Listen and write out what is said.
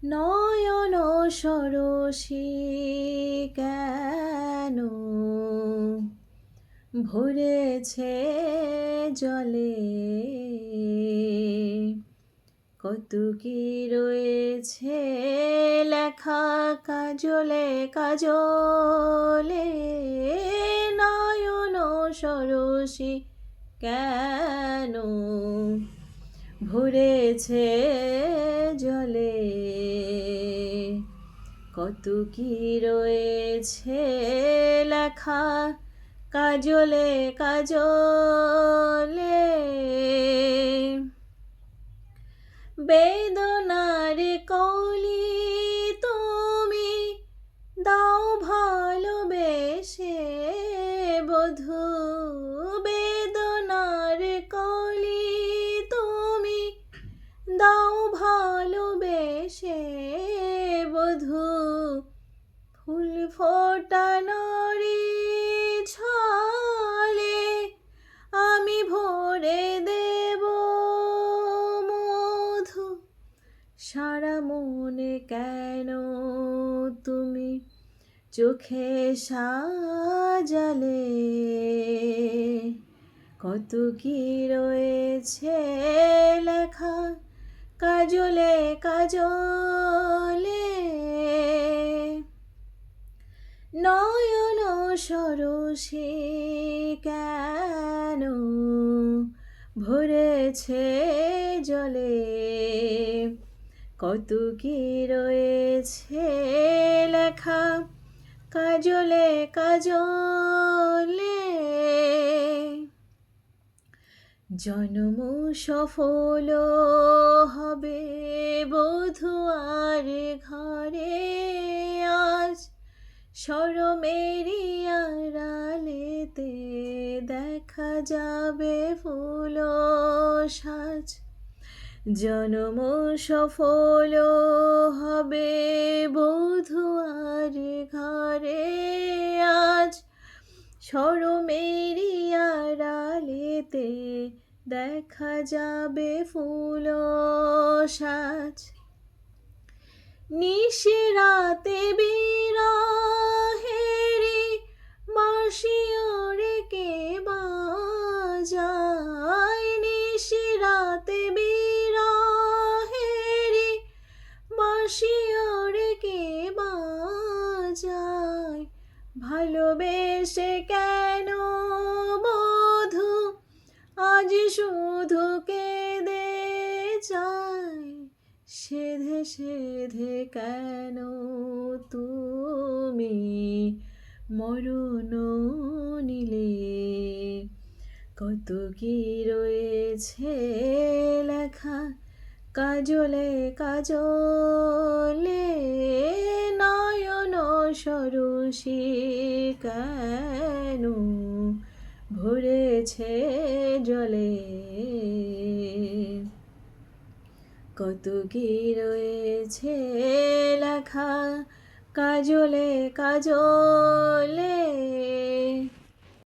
নয়ন সরসী কেন ভরেছে জলে, কত কি রয়েছে লেখা কাজলে কাজলে। নয়ন সরসী কেন ভরেছে জলে, কত কি রয়েছে লেখা কাজলে কাজলে। বেদনার কলি তুমি দাও ভালোবেসে বধূ, বেদনার কলি তুমি দাও ভালোবেসে বধূ। ফুল ফোটানোরি ছলে আমি ভরে দেব মধু। সারা মনে কেন তুমি চোখে সাজালে, কত কি রয়েছে লেখা কাজলে কাজলে। নয়ন সরসী কেন ভরেছে জলে, কত কি রয়েছে লেখা কাজলে কাজলে। জন্ম সফল হবে বধূ আর ঘরে, আজ শরমেরি আড়ালেতে দেখা যাবে ফুল সাজ। জন্ম সফল হবে বধূ আর ঘরে, আজ শরমেরি আড়ালেতে দেখা যাবে ফুল সাজ। নিশিরাতে বিরহেরি বাঁশি ওরে কে বাজায়, নিশিরাতে বিরহেরি বাঁশি ওরে কে বাজায়। ভালোবেসে কেন বধূ আজ শুধু কেঁদে যায়, সেধে সেধে কেন তুমি মরণ নিলে, কত কি রয়েছে লেখা কাজলে কাজলে। নয়ন সরসী কেন ভরেছে জলে, কত কি রয়েছে লেখা কাজলে কাজলে।